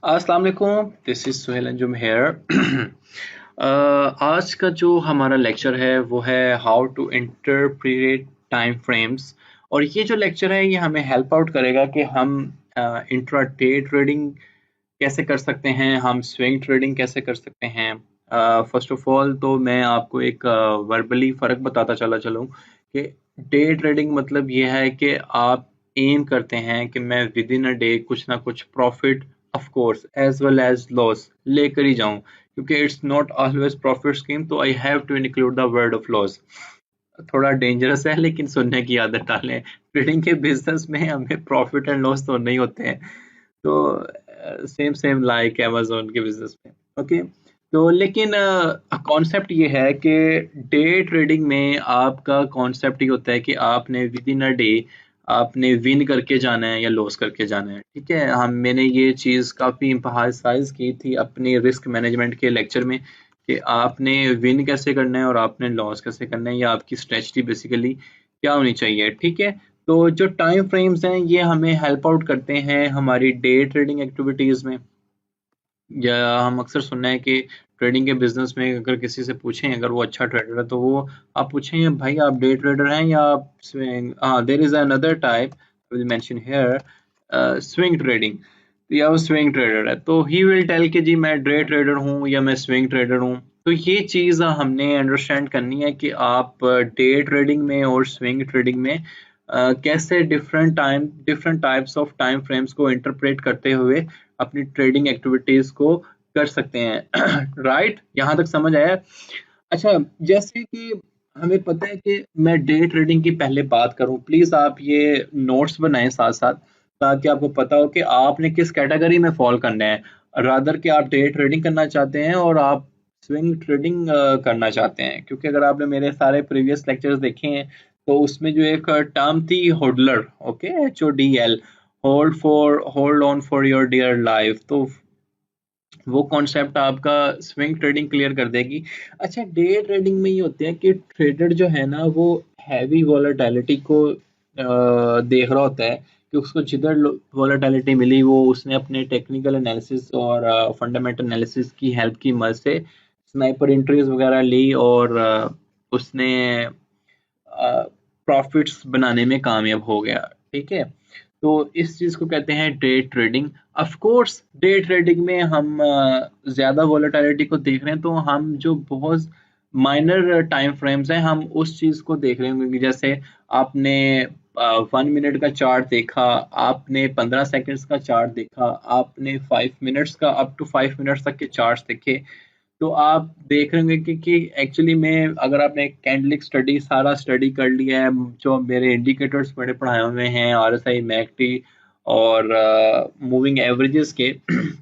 अस्सलाम वालेकुम, this is Suhel Anjum here. आज का जो हमारा लेक्चर है वो है how to interpret time frames. और ये जो लेक्चर है ये हमें हेल्प आउट करेगा कि हम इंट्राडे ट्रेडिंग कैसे कर सकते हैं, हम स्विंग ट्रेडिंग कैसे कर सकते हैं। फर्स्ट ऑफ ऑल तो मैं आपको एक वर्बली फ़र्क बताता चला चलूँ कि डे ट्रेडिंग मतलब ये है कि आप एम करते हैं कि मैं विद इन अ डे कुछ ना कुछ profit of course as well as loss लेकर ही जाऊं, क्योंकि it's not always profit scheme, तो I have to include the word of loss. थोड़ा डेंजरस है लेकिन सुनने की आदत डालें। ट्रेडिंग के बिजनेस में हमें प्रॉफिट एंड लॉस तो नहीं होते हैं, तो सेम सेम लाइक अमेज़न के बिज़नेस में। ओके, तो लेकिन कॉन्सेप्ट ये है कि डे ट्रेडिंग में आपका कॉन्सेप्ट ये होता है कि आपने विद इन अ डे आपने विन करके जाना है या लॉस करके जाना है। ठीक है, हम मैंने ये चीज़ काफ़ी एम्फसाइज की थी अपनी रिस्क मैनेजमेंट के लेक्चर में कि आपने विन कैसे करना है और आपने लॉस कैसे करना है, या आपकी स्ट्रेटजी बेसिकली क्या होनी चाहिए। ठीक है, तो जो टाइम फ्रेम्स हैं ये हमें हेल्प आउट करते हैं हमारी डे ट्रेडिंग एक्टिविटीज़ में। या हम अक्सर सुनना है कि ट्रेडिंग के बिजनेस में अगर किसी से पूछें, अगर वो अच्छा ट्रेडर है तो वो आप पूछें भाई आप डे ट्रेडर हैं या आप स्विंग। हाँ, there is another type will mention here, swing trading. या वो स्विंग ट्रेडर है तो ही विल टेल कि जी मैं डे ट्रेडर हूँ या मैं स्विंग ट्रेडर हूँ। तो ये चीज़ हमने अंडरस्टैंड करनी है कि आप डे ट्रेडिंग में और स्विंग ट्रेडिंग में कैसे different types of time frames को इंटरप्रेट करते हुए अपनी ट्रेडिंग एक्टिविटीज को कर सकते हैं। राइट, यहाँ तक समझ आया? अच्छा, जैसे कि हमें पता है कि मैं डे ट्रेडिंग की पहले बात करूं, प्लीज आप ये नोट्स बनाएं साथ साथ, ताकि आपको पता हो कि आपने किस कैटेगरी में फॉल करना है। रादर कि आप डे ट्रेडिंग करना चाहते हैं और आप स्विंग ट्रेडिंग करना चाहते हैं, क्योंकि अगर आपने मेरे सारे प्रीवियस लेक्चर्स देखे हैं तो उसमें जो एक टर्म थी hodler, okay, HODL, hold on for your dear life, तो वो कॉन्सेप्ट आपका स्विंग ट्रेडिंग क्लियर कर देगी। अच्छा, डे ट्रेडिंग में ये होते हैं कि ट्रेडर जो है ना वो हैवी वॉलेटिलिटी को देख रहा होता है कि उसको जिधर वॉलेटिलिटी मिली वो उसने अपने टेक्निकल एनालिसिस और फंडामेंटल एनालिसिस की हेल्प की मदद से स्नाइपर एंट्रीज वगैरह ली और उसने प्रॉफिट्स बनाने में कामयाब हो गया। ठीक है, तो इस चीज को कहते हैं day trading. Of course day trading में हम ज्यादा वोलेटिलिटी को देख रहे हैं, तो हम जो बहुत माइनर टाइम फ्रेम्स हैं हम उस चीज को देख रहे होंगे। जैसे आपने 1 मिनट का चार्ट देखा, आपने 15 सेकंड्स का चार्ट देखा, आपने 5 मिनट्स का अप टू 5 मिनट्स तक के चार्ट देखे, तो आप देख रहे होंगे कि एक्चुअली में अगर आपने कैंडलिक स्टडी सारा स्टडी कर लिया है, जो मेरे इंडिकेटर्स मैंने पढ़ाए हुए हैं RSI, मैकटी और मूविंग एवरेजेस के,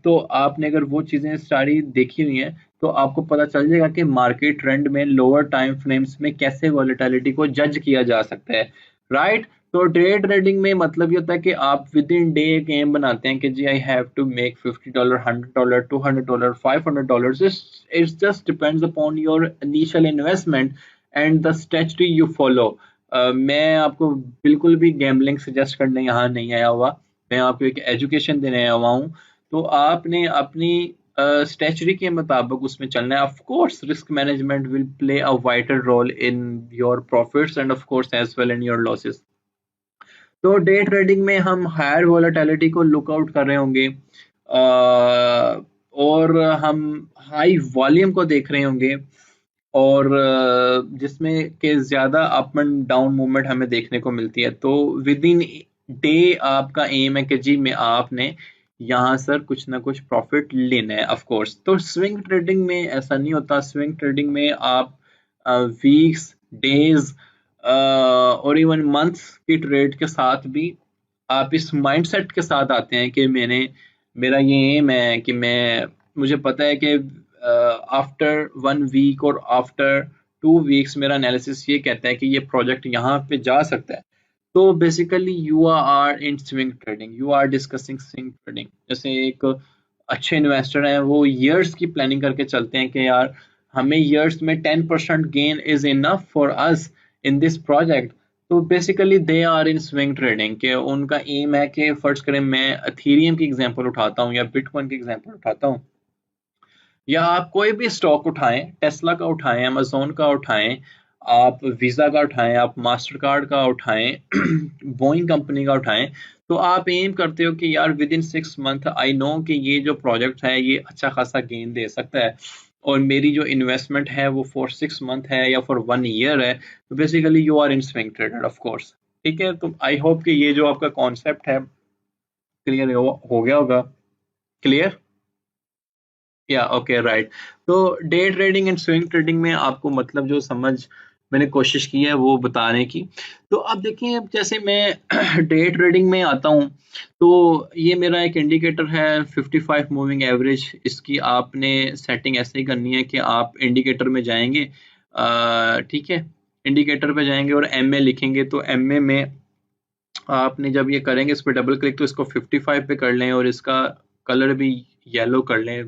तो आपने अगर वो चीज़ें सारी देखी हुई हैं तो आपको पता चल जाएगा कि मार्केट ट्रेंड में लोअर टाइम फ्रेम्स में कैसे वॉलेटिलिटी को जज किया जा सकता है। राइट, तो डे ट्रेडिंग में मतलब ये होता है कि आप विद इन डे एक एम बनाते हैं कि जी I have to make $50, $100, $200, $500। It's just depends upon your initial investment and the strategy you follow. मैं आपको बिल्कुल भी गैम्बलिंग सजेस्ट करने यहाँ नहीं आया हुआ, मैं आपको एक एजुकेशन देने आया हुआ हूँ। तो आपने अपनी स्ट्रेटजी के मुताबिक उसमें चलना है। Of course risk management will play a vital role in your profits and of course as well in your losses. तो डे ट्रेडिंग में हम हायर वोलेटिलिटी को लुक आउट कर रहे होंगे, और हम हाई वॉल्यूम को देख रहे होंगे, और जिसमें के ज़्यादा अप एंड डाउन मूवमेंट हमें देखने को मिलती है। तो विद इन डे आपका एम है कि जी मैं आपने यहाँ सर कुछ ना कुछ प्रॉफिट लेना है। ऑफ कोर्स तो स्विंग ट्रेडिंग में ऐसा नहीं होता। स्विंग ट्रेडिंग में आप वीक्स, डेज और इवन मंथ्स की ट्रेड के साथ भी आप इस माइंडसेट के साथ आते हैं कि मेरा ये एम है कि मुझे पता है कि आफ्टर 1 वीक और आफ्टर 2 वीक्स मेरा एनालिसिस ये कहता है कि ये प्रोजेक्ट यहाँ पे जा सकता है। तो basically you are in swing trading, you are discussing swing trading. जैसे एक अच्छे इन्वेस्टर हैं वो ईयर्स की प्लानिंग करके चलते हैं कि यार हमें ईयर्स में 10% gain is enough for us in this project. तो basically they are in swing trading के उनका एम है कि फर्ज करें मैं अथीरियम की एग्जांपल उठाता हूँ या बिटकॉइन की एग्जांपल उठाता हूँ, या आप कोई भी स्टॉक उठाएं, टेस्ला का उठाएं, अमेजोन का उठाएं, आप वीजा का उठाएं, आप मास्टर कार्ड का उठाएं, बोइंग कंपनी का उठाएं, तो आप एम करते हो कि यार with in 6 month I know कि ये जो प्रोजेक्ट है ये अच्छा खासा गेन दे सकता है, और मेरी जो इन्वेस्टमेंट है वो फॉर 6 मंथ है या फॉर 1 ईयर है, तो basically you are in swing trader of course. ठीक है, तो आई होप कि ये जो आपका कॉन्सेप्ट है क्लियर हो गया होगा। क्लियर? या ओके राइट। तो day trading and swing trading में आपको मतलब जो समझ मैंने कोशिश की है वो बताने की। तो अब देखिए, अब जैसे मैं डे ट्रेडिंग में आता हूँ, तो ये मेरा एक इंडिकेटर है 55 मूविंग एवरेज। इसकी आपने सेटिंग ऐसे ही करनी है कि आप इंडिकेटर में जाएंगे, ठीक है, इंडिकेटर पे जाएंगे और एम ए लिखेंगे, तो एम ए में आपने जब ये करेंगे इस पर डबल क्लिक, तो इसको 55 पे कर लें और इसका कलर भी येलो कर लें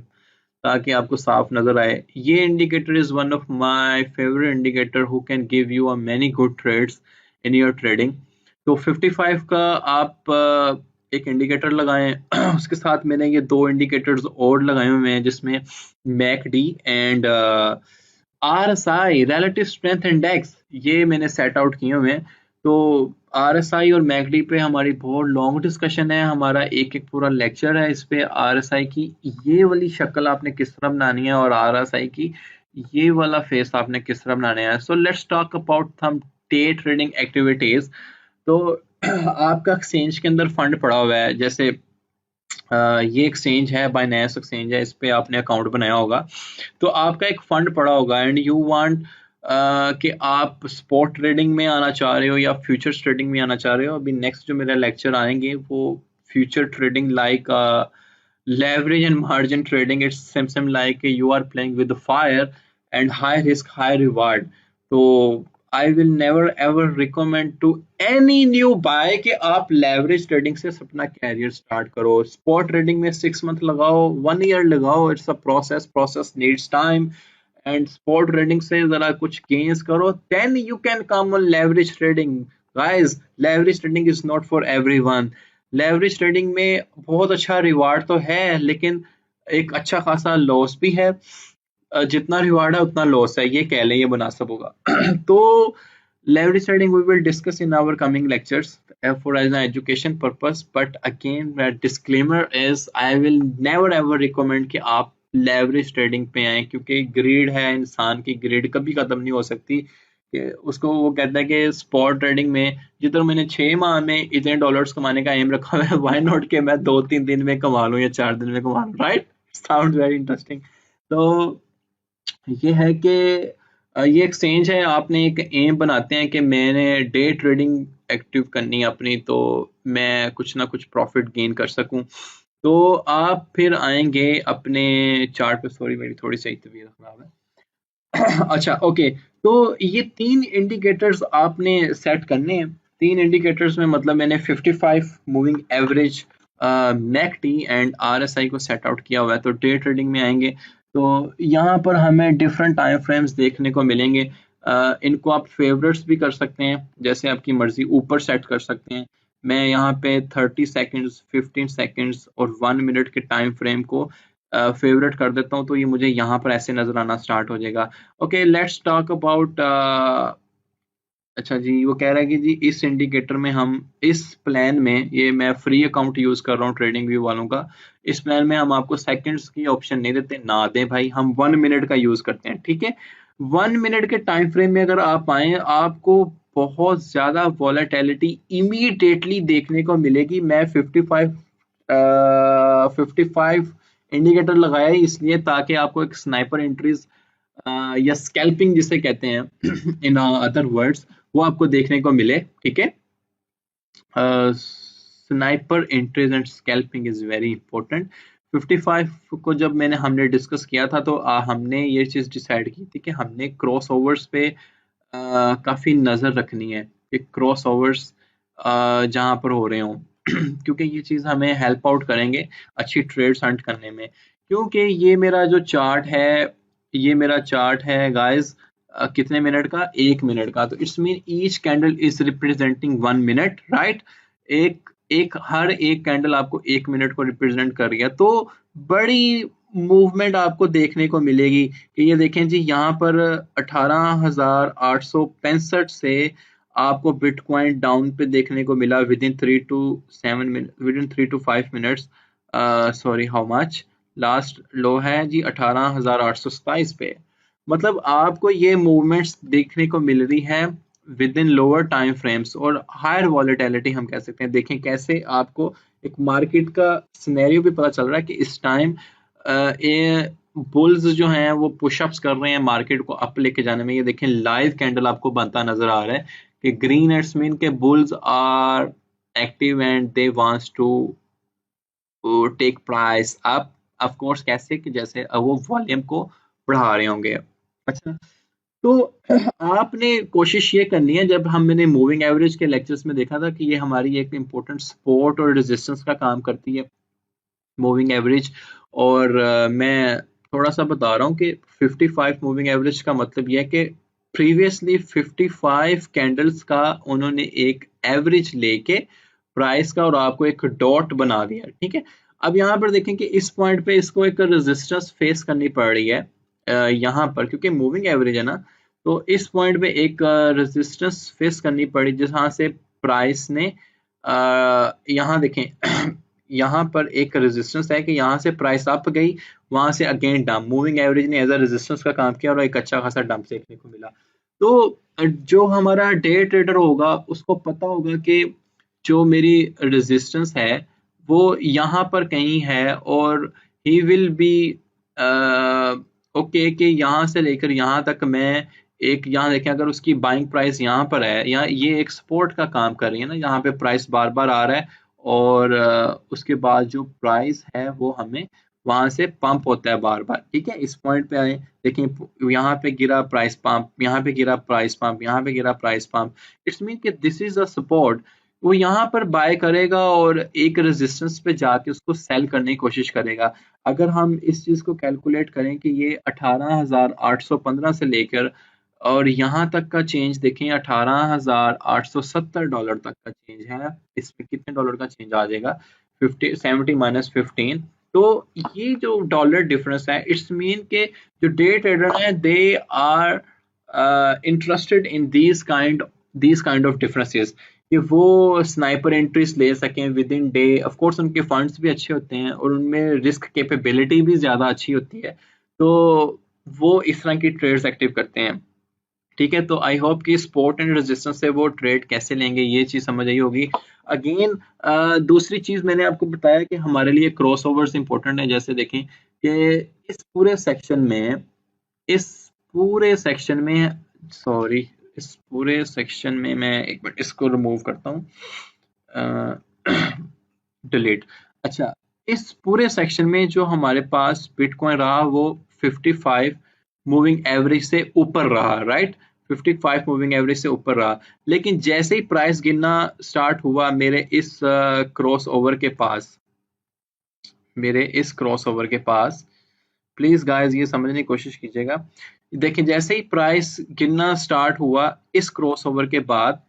ताकि आपको साफ नजर आए। ये indicator is one of my favourite indicator who can give you a many good trades in your trading. तो 55 का आप एक इंडिकेटर लगाएं। उसके साथ मैंने ये दो इंडिकेटर्स और लगाए हुए हैं जिसमें McD and RSI relative strength index ये मैंने सेट आउट किए हुए हैं। तो आरएसआई और मैकडी पे हमारी बहुत लॉन्ग डिस्कशन है, हमारा एक एक पूरा लेक्चर है इस पे। आरएसआई की ये वाली शक्ल आपने किस तरह बनानी है और आरएसआई की ये वाला फेस आपने किस तरह बनाना है। So let's talk about some day trading activities. तो आपका एक्सचेंज के अंदर फंड पड़ा हुआ है, जैसे ये एक्सचेंज है, बाइनेंस एक्सचेंज है, इस पे आपने अकाउंट बनाया होगा, तो आपका एक फंड पड़ा होगा एंड यू वांट कि आप स्पॉट ट्रेडिंग में आना चाह रहे हो या फ्यूचर्स ट्रेडिंग में आना चाह रहे हो। अभी नेक्स्ट जो मेरे लेक्चर आएंगे वो future trading like leverage and margin trading. It's same like you are playing with the fire and high risk high reward. So I will never ever recommend to any new buy कि आप leverage trading से अपना career start करो। spot trading में 6 month लगाओ, 1 year लगाओ, it's a process needs time, and spot trading से जरा कुछ gains करो, then you can come on leverage trading. Guys, leverage trading is not for everyone. Leverage trading में बहुत अच्छा रिवार्ड तो है लेकिन एक अच्छा खासा लॉस भी है। जितना रिवार्ड है उतना लॉस है, ये कह लें, ये मुनासिब होगा। तो leverage trading we will discuss in our coming lectures for as an education purpose, but again disclaimer is I will never ever recommend कि आप leverage trading पे आए, क्योंकि ग्रीड है, इंसान की ग्रीड कभी खत्म नहीं हो सकती। कि उसको वो कहता है कि स्पॉट ट्रेडिंग में जितना मैंने 6 माह में इतने डॉलर्स कमाने का एम रखा हुआ है, व्हाई नॉट कि मैं 2-3 दिन में कमा लूं या 4 दिन में कमा लूं, राइट? Sound very interesting. तो ये है कि ये एक्सचेंज है, आपने एक एम बनाते हैं कि मैंने डे ट्रेडिंग एक्टिव करनी है अपनी, तो मैं कुछ ना कुछ प्रॉफिट गेन कर सकूं। तो आप फिर आएंगे अपने चार्ट पे, सॉरी मेरी थोड़ी सी तबीयत खराब है। अच्छा ओके, तो ये 3 इंडिकेटर्स आपने सेट करने हैं। 3 इंडिकेटर्स में मतलब मैंने 55 moving average, McD and RSI को सेट आउट किया हुआ है। तो डे ट्रेडिंग में आएंगे तो यहाँ पर हमें डिफरेंट टाइम फ्रेम्स देखने को मिलेंगे। इनको आप फेवरेट्स भी कर सकते हैं, जैसे आपकी मर्जी, ऊपर सेट कर सकते हैं। मैं यहाँ पे 30 सेकेंड्स, 15 सेकेंड्स और 1 मिनट के टाइम फ्रेम को फेवरेट कर देता हूँ, तो ये मुझे यहाँ पर ऐसे नजर आना स्टार्ट हो जाएगा। ओके, लेट्स टॉक अबाउट, अच्छा जी, वो कह रहा है कि जी इस इंडिकेटर में हम इस प्लान में, ये मैं फ्री अकाउंट यूज कर रहा हूँ ट्रेडिंग व्यू वालों का, इस प्लान में हम आपको सेकंड्स की ऑप्शन नहीं देते, ना दें भाई, हम 1 मिनट का यूज करते हैं। ठीक है, 1 मिनट के टाइम फ्रेम में अगर आप आए, आपको बहुत ज्यादा वॉलेटिलिटी इमीडिएटली देखने को मिलेगी। मैं 55 इंडिकेटर लगाया ही इसलिए ताकि आपको एक स्नाइपर एंट्रीज या स्कैल्पिंग जिसे कहते हैं इन अदर वर्ड्स, वो आपको देखने को मिले। ठीक है, sniper entries and scalping is very important. 55 को जब हमने डिस्कस किया था, तो हमने ये चीज डिसाइड की थी कि हमने क्रॉस ओवर्स पे काफी नजर रखनी है कि क्रॉस ओवर्स जहां पर हो रहे हों क्योंकि ये चीज हमें हेल्प आउट करेंगे अच्छी ट्रेड्स हंट करने में। क्योंकि ये मेरा जो चार्ट है, ये मेरा चार्ट है गाइस, कितने मिनट का, 1 मिनट का। तो it's mean each candle is representing 1 minute, right. हर एक कैंडल आपको 1 मिनट को रिप्रेजेंट कर रही है। तो बड़ी मूवमेंट आपको देखने को मिलेगी कि ये देखें जी, यहाँ पर 18,865 से आपको बिटकॉइन डाउन पे देखने को मिला within 3 to 5 minutes. Sorry, how much, last low है जी 18,827 पे। मतलब आपको ये मूवमेंट्स देखने को मिल रही है with in lower time frames और हायर वॉलेटिलिटी हम कह सकते हैं। देखें कैसे आपको एक मार्केट का सिनेरियो भी पता चल रहा है कि इस टाइम ये बुल्स जो हैं वो पुशअप्स कर रहे हैं मार्केट को अप लेके जाने में। ये देखें लाइव कैंडल आपको बनता नजर आ रहा है कि ग्रीन इट्स मीन के bulls are active and they wants to take price up. Of course कैसे कि जैसे वो वॉल्यूम को बढ़ा रहे होंगे। अच्छा, तो आपने कोशिश ये करनी है, जब हमने मूविंग एवरेज के लेक्चर्स में देखा था कि ये हमारी एक इम्पोर्टेंट सपोर्ट और रेजिस्टेंस का काम करती है मूविंग एवरेज। और मैं थोड़ा सा बता रहा हूँ कि 55 मूविंग एवरेज का मतलब यह है कि प्रीवियसली 55 कैंडल्स का उन्होंने एक एवरेज लेके प्राइस का और आपको एक डॉट बना दिया, ठीक है। अब यहाँ पर देखें कि इस पॉइंट पे इसको एक रेजिस्टेंस फेस करनी पड़ रही है यहाँ पर, क्योंकि मूविंग एवरेज है ना। तो इस पॉइंट पे एक रेजिस्टेंस फेस करनी पड़ी जहाँ से प्राइस ने यहाँ देखें यहाँ पर एक रेजिस्टेंस है कि यहाँ से प्राइस अप गई, वहां से अगेन डंप। मूविंग एवरेज ने एज अ रेजिस्टेंस का काम किया और एक अच्छा खासा डंप देखने को मिला। तो जो हमारा डे ट्रेडर होगा उसको पता होगा कि जो मेरी रेजिस्टेंस है वो यहाँ पर कहीं है और ही विल बी ओके कि यहाँ से लेकर यहाँ तक मैं एक, यहाँ देखें अगर उसकी बाइंग प्राइस यहाँ पर है, यहाँ ये एक सपोर्ट का काम कर रही है ना, यहाँ पे प्राइस बार बार आ रहा है और उसके बाद जो प्राइस है वो हमें वहां से पंप होता है बार बार, ठीक है। इस पॉइंट पे आए, देखें यहाँ पे गिरा प्राइस पंप, यहाँ पे गिरा प्राइस पंप, यहाँ पे गिरा प्राइस पंप। इट्स मीन कि दिस इज अ सपोर्ट। वो यहाँ पर बाय करेगा और एक रेजिस्टेंस पे जाके उसको सेल करने की कोशिश करेगा। अगर हम इस चीज को कैलकुलेट करें कि ये 18,815 से लेकर और यहाँ तक का चेंज देखें, $18,870 तक का चेंज है। इसमें कितने डॉलर का चेंज आ जाएगा, 50 70 - 15। तो ये जो डॉलर डिफरेंस है, इट्स मीन के जो डे ट्रेडर हैं they are interested in these kind of differences, कि वो स्नाइपर एंट्रीज ले सकें within day. Of course उनके फंड्स भी अच्छे होते हैं और उनमें रिस्क कैपेबिलिटी भी ज़्यादा अच्छी होती है, तो वो इस तरह की ट्रेड्स एक्टिव करते हैं, ठीक है। तो आई होप कि सपोर्ट एंड रेजिस्टेंस से वो ट्रेड कैसे लेंगे ये चीज़ समझ आई होगी। अगेन दूसरी चीज़ मैंने आपको बताया कि हमारे लिए क्रॉस ओवर्स इंपॉर्टेंट है। जैसे देखें कि इस पूरे सेक्शन में सॉरी इस पूरे सेक्शन में मैं एक मिनट इसको रिमूव करता हूँ, डिलीट। अच्छा, इस पूरे सेक्शन में जो हमारे पास बिटकॉइन रहा वो 55 मूविंग एवरेज से ऊपर रहा, राइट। 55 मूविंग एवरेज से ऊपर रहा, लेकिन जैसे ही प्राइस गिरना स्टार्ट हुआ मेरे इस क्रॉस ओवर के पास, प्लीज गाइस ये समझने की कोशिश कीजिएगा। देखिए जैसे ही प्राइस गिरना स्टार्ट हुआ इस क्रॉसओवर के बाद,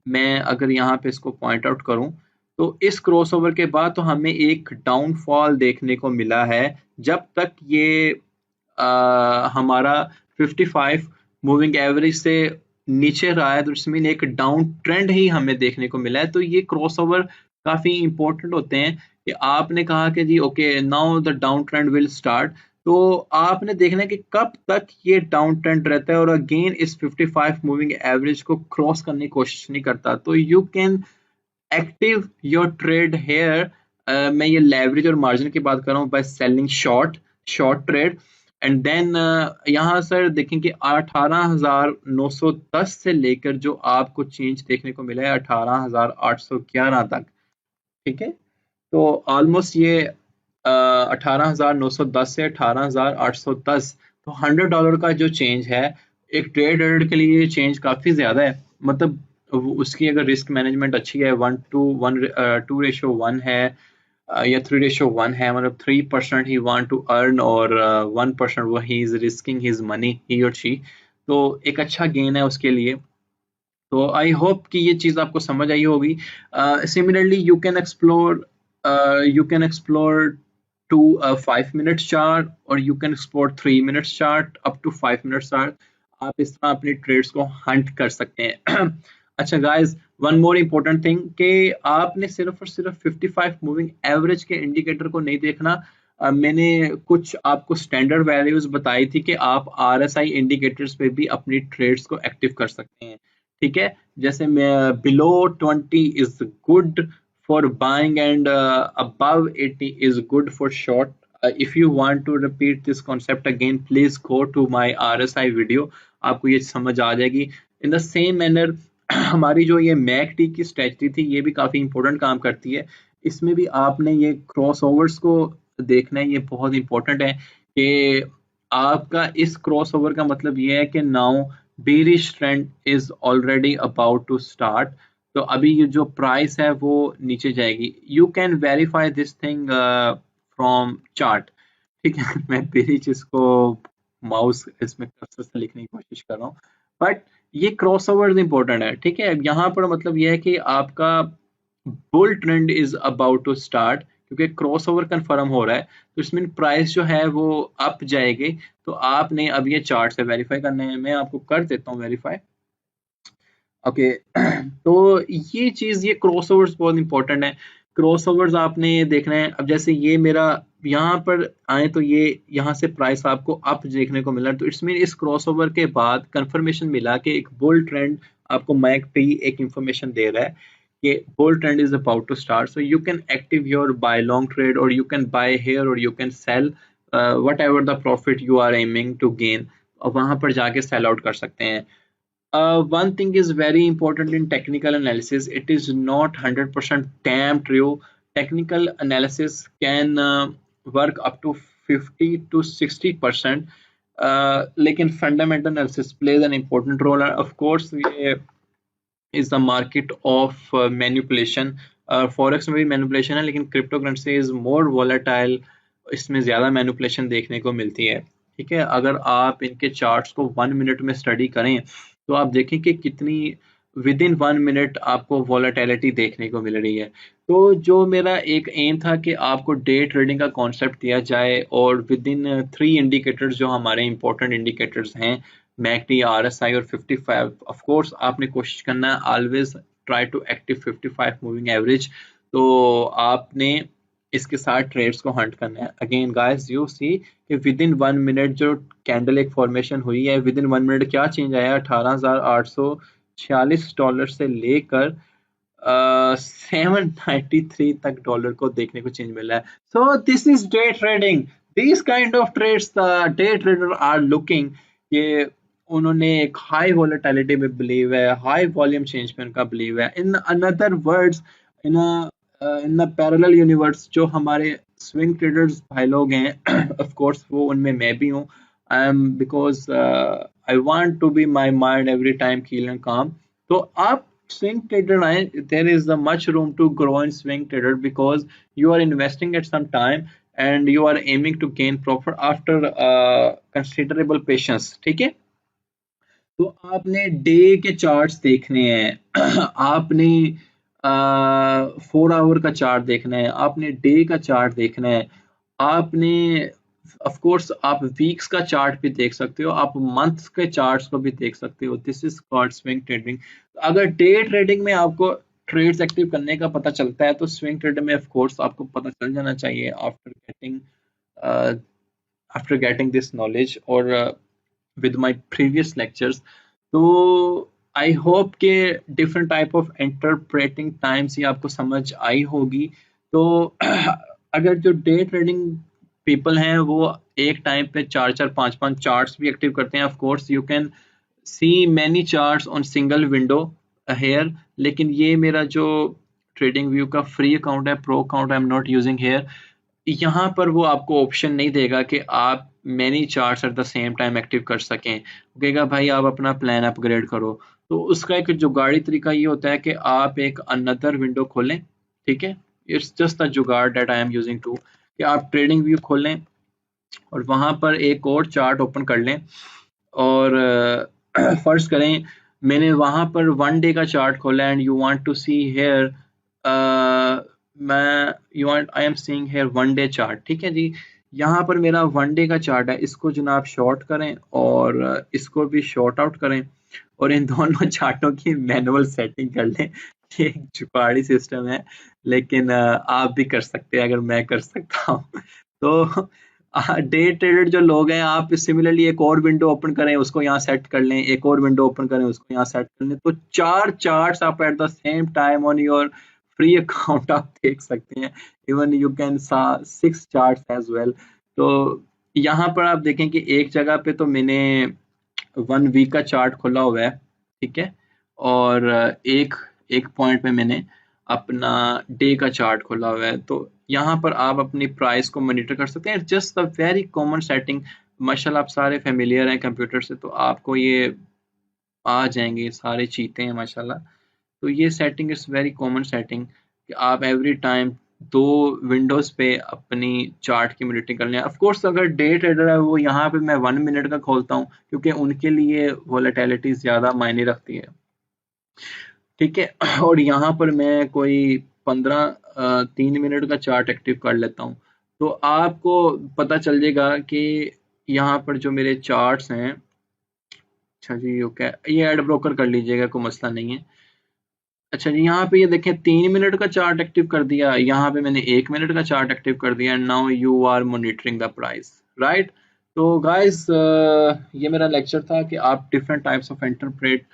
मैं अगर यहाँ पे इसको पॉइंट आउट करूं तो इस क्रॉसओवर के बाद तो हमें एक डाउनफॉल देखने को मिला है। जब तक ये हमारा 55 मूविंग एवरेज से नीचे रहा है तो इसमें एक डाउन ट्रेंड ही हमें देखने को मिला है। तो ये क्रॉसओवर काफी इंपॉर्टेंट होते हैं कि आपने कहा कि जी okay now the down trend will start, तो आपने देखना है कि कब तक ये डाउन ट्रेंड रहता है और अगेन इस 55 मूविंग एवरेज को क्रॉस करने की कोशिश नहीं करता, तो you can active your trade here. मैं ये लेवरेज और मार्जिन की बात कर रहा हूँ buy selling short trade. And then यहाँ सर देखें कि 18,910 से लेकर जो आपको चेंज देखने को मिला है 18,811 तक, ठीक है। तो ऑलमोस्ट ये 18,910 से 18,810, तो $100 का जो चेंज है एक ट्रेडर के लिए चेंज काफी ज्यादा है। मतलब उसकी अगर रिस्क मैनेजमेंट अच्छी है, 2:1 है या 3:1 है, मतलब 3% ही वांट टू अर्न और 1% वो he is risking his money, he और शी। तो एक अच्छा गेन है उसके लिए। तो आई होप कि ये चीज़ आपको समझ आई होगी। Similarly you can explore to 5 minute chart, और you can explore 3 minutes chart up to 5 minutes chart. आप इस तरह अपनी ट्रेड्स को हंट कर सकते हैं। अच्छा guys, one more important thing कि आपने सिर्फ और सिर्फ 55 मूविंग एवरेज के इंडिकेटर को नहीं देखना। मैंने कुछ आपको स्टैंडर्ड वैल्यूज बताई थी कि आप आरएसआई इंडिकेटर्स पे भी अपनी ट्रेड्स को एक्टिव कर सकते हैं। ठीक है, जैसे मैं below 20 is good for buying and above 80 is good for short. If you want to repeat this concept again, please go to my RSI video. आपको ये समझ आ जाएगी। इन द सेम मैनर हमारी जो ये मैकडी की स्ट्रेटजी थी, ये भी काफी इंपॉर्टेंट काम करती है। इसमें भी आपने ये क्रॉस ओवर्स को देखना है, ये बहुत इंपॉर्टेंट है कि आपका इस क्रॉस ओवर का मतलब ये है कि now bearish trend is already about to start। तो अभी ये जो प्राइस है वो नीचे जाएगी। You can verify this thing from chart. ठीक है, मैं bearish इसको माउस इसमें कर्सर से लिखने की कोशिश कर रहा हूँ, बट ये क्रॉस ओवर इंपॉर्टेंट है। ठीक है, यहाँ पर मतलब ये है कि आपका bull trend is about to start, क्योंकि क्रॉस ओवर कंफर्म हो रहा है, तो इसमें प्राइस जो है वो अप जाएगी। तो आपने अब ये चार्ट से वेरीफाई करना है, मैं आपको कर देता हूँ वेरीफाई। ओके, तो ये चीज, ये क्रॉस ओवर्स बहुत इंपॉर्टेंट है। क्रॉस ओवर्स आपने देखना है। अब जैसे ये मेरा यहाँ पर आए तो ये यहाँ से प्राइस आपको अप देखने को मिला, तो इसमें इस क्रॉस ओवर के बाद कंफर्मेशन मिला कि एक बुल ट्रेंड आपको मैकडी एक इंफॉर्मेशन दे रहा है कि bull trend is about to start. So you can active your buy long trade, or you can buy here, or you can sell whatever the profit you are aiming to gain. और वहां पर जाके sell out कर सकते हैं। One thing is very important in technical analysis. It is not 100% damn true. Technical analysis can work up to 50 to 60%. लेकिन fundamental analysis plays an important role. Of course, ये is the market of manipulation। Forex में भी manipulation है, लेकिन crypto currency is more volatile, इसमें ज्यादा manipulation देखने को मिलती है। ठीक है, अगर आप इनके चार्ट्स को 1 मिनट में स्टडी करें तो आप देखें कि कितनी विद इन 1 मिनट आपको वॉलेटिलिटी देखने को मिल रही है। तो जो मेरा एक एम था कि आपको डे ट्रेडिंग का कॉन्सेप्ट दिया जाए, और विद इन 3 इंडिकेटर्स जो हमारे इंपॉर्टेंट इंडिकेटर्स हैं, मैकडी, आरएसआई और 55, ऑफ कोर्स आपने कोशिश करना है always try to active 55 moving average. तो आपने इसके साथ ट्रेड्स को हंट करना है। अगेन गाइस, यू सी कि विद इन 1 मिनट जो कैंडल एक फॉर्मेशन हुई है, विद इन 1 मिनट क्या चेंज आया, $18,846 से लेकर 793 तक डॉलर को देखने को चेंज मिला है। So this is day trading. This kind of trades the day trader are looking. ये उन्होंने एक हाई वॉलेटिलिटी में बिलीव है, हाई वॉल्यूम चेंज में उनका बिलीव है। In another words, in the parallel universe, जो हमारे स्विंग ट्रेडर्स भाई लोग हैं, ऑफ कोर्स वो उनमें मैं भी हूँ। I am because I want to be my mind every time cool and calm. तो आप swing trader आए, there is a much room to grow in swing trader because you are investing at some time and you are aiming to gain profit after considerable patience। ठीक है, तो आपने day के charts देखने हैं, आपने 4 our का चार्ट देखना है, आपने डे का चार्ट देखना है, आपने ऑफ कोर्स आप वीक्स का चार्ट भी देख सकते हो, आप मंथ्स के चार्ट्स को भी देख सकते हो। This is called swing trading. अगर डे ट्रेडिंग में आपको ट्रेड्स एक्टिव करने का पता चलता है, तो स्विंग ट्रेडिंग में ऑफ कोर्स आपको पता चल जाना चाहिए आफ्टर गेटिंग दिस नॉलेज और with my previous lectures। तो आई होप के different type of interpreting times ये आपको समझ आई होगी। तो अगर जो डे ट्रेडिंग पीपल हैं वो एक टाइम पे 4-4 5-5 चार्ट्स भी एक्टिव करते हैं, of course you can see many charts on single window here. लेकिन ये मेरा जो ट्रेडिंग व्यू का फ्री अकाउंट है, pro account, I am not using here. यहाँ पर वो आपको ऑप्शन नहीं देगा कि आप many charts at the same time active कर सकें। कहेगा भाई आप अपना प्लान अपग्रेड करो। तो उसका एक जुगाड़ी तरीका ये होता है कि आप एक अनदर विंडो खोलें। ठीक है, it's just the jugaad that I am using to, कि आप ट्रेडिंग व्यू खोलें और वहां पर एक और चार्ट ओपन कर लें और फर्ज करें मैंने वहां पर 1 डे का चार्ट खोला and you want to see here, मैं you want I am seeing here 1 day chart, ठीक है जी। यहाँ पर मेरा 1 डे का चार्ट है, इसको जनाब शॉर्ट करें और इसको भी शॉर्ट आउट करें और इन दोनों चार्टों की मैनुअल सेटिंग कर लें। ये एक जुगाड़ी सिस्टम है, लेकिन आप भी कर सकते हैं अगर मैं कर सकता हूँ। तो डे ट्रेडर जो लोग हैं, आप सिमिलरली एक और विंडो ओपन करें, उसको यहाँ सेट कर लें, एक और विंडो ओपन करें, उसको यहाँ सेट कर लें, तो 4 चार्ट्स आप eight the same time on your free account आप देख सकते हैं। इवन यू कैन सा 6 चार्ट्स एज वेल। तो यहाँ पर आप देखें कि एक जगह पे तो मैंने 1 वीक का चार्ट खोला हुआ है, ठीक है, और एक एक पॉइंट पे मैंने अपना डे का चार्ट खोला हुआ है। तो यहाँ पर आप अपनी प्राइस को मॉनिटर कर सकते हैं, just a very common setting. माशाल्लाह आप सारे फेमिलियर हैं कंप्यूटर से, तो आपको ये आ जाएंगे, सारे चीते हैं माशाल्लाह। तो ये setting is very common setting कि आप एवरी टाइम 2 विंडोज़ पे अपनी चार्ट की मॉनिटरिंग कर लें। ऑफ कोर्स अगर डे ट्रेडर है वो यहाँ पे मैं 1 मिनट का खोलता हूँ, क्योंकि उनके लिए वोलेटिलिटी ज़्यादा मायने रखती है, ठीक है। और यहाँ पर मैं कोई 3 मिनट का चार्ट एक्टिव कर लेता हूँ। तो आपको पता चल जाएगा कि यहाँ पर जो मेरे चार्ट्स हैं, अच्छा जी ओके, ये एड ब्रोकर कर लीजिएगा, कोई मसला नहीं है। अच्छा जी, यहाँ पे ये देखें 3 मिनट का चार्ट एक्टिव कर दिया, यहाँ पे मैंने 1 मिनट का चार्ट एक्टिव कर दिया, and now you are monitoring the price, right. तो गाइस ये मेरा लेक्चर था कि आप डिफरेंट टाइप्स ऑफ इंटरप्रेट,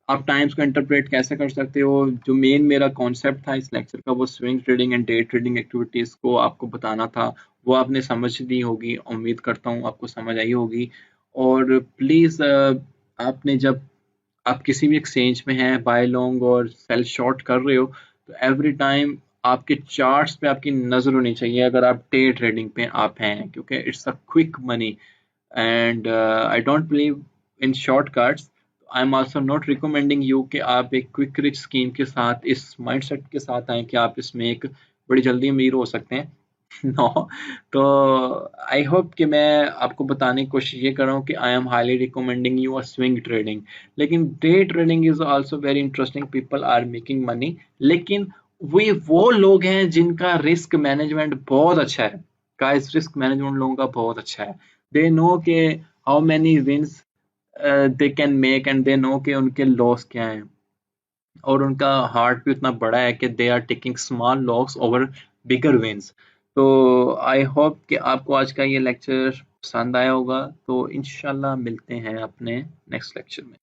आप टाइम्स को इंटरप्रेट कैसे कर सकते हो। जो मेन मेरा कॉन्सेप्ट था इस लेक्चर का वो swing trading and day trading activities को आपको बताना था। वो आपने समझ ली होगी, उम्मीद करता हूँ आपको समझ आई होगी। और प्लीज़ आपने जब आप किसी भी एक्सचेंज में हैं, बाय लॉन्ग और सेल शॉर्ट कर रहे हो, तो एवरी टाइम आपके चार्ट्स पे आपकी नज़र होनी चाहिए अगर आप डे ट्रेडिंग पे आप हैं, क्योंकि it's a quick money and I don't believe in shortcuts. I am also not recommending you कि आप एक क्विक रिच स्कीम के साथ इस माइंडसेट के साथ आएँ कि आप इसमें एक बड़ी जल्दी अमीर हो सकते हैं। नो। तो आई होप कि मैं आपको बताने की कोशिश ये कर रहा हूँ कि I am highly recommending you a swing trading. लेकिन day trading is also very interesting, people are making money, लेकिन वो लोग हैं जिनका रिस्क मैनेजमेंट बहुत अच्छा है। गाइस, रिस्क मैनेजमेंट लोगों का बहुत अच्छा है। दे नो के how many wins they can make, and they know के उनके लॉस क्या हैं, और उनका हार्ट भी उतना बड़ा है कि they are taking small loss over bigger wins. तो आई होप कि आपको आज का ये लेक्चर पसंद आया होगा। तो इंशाल्लाह मिलते हैं अपने नेक्स्ट लेक्चर में।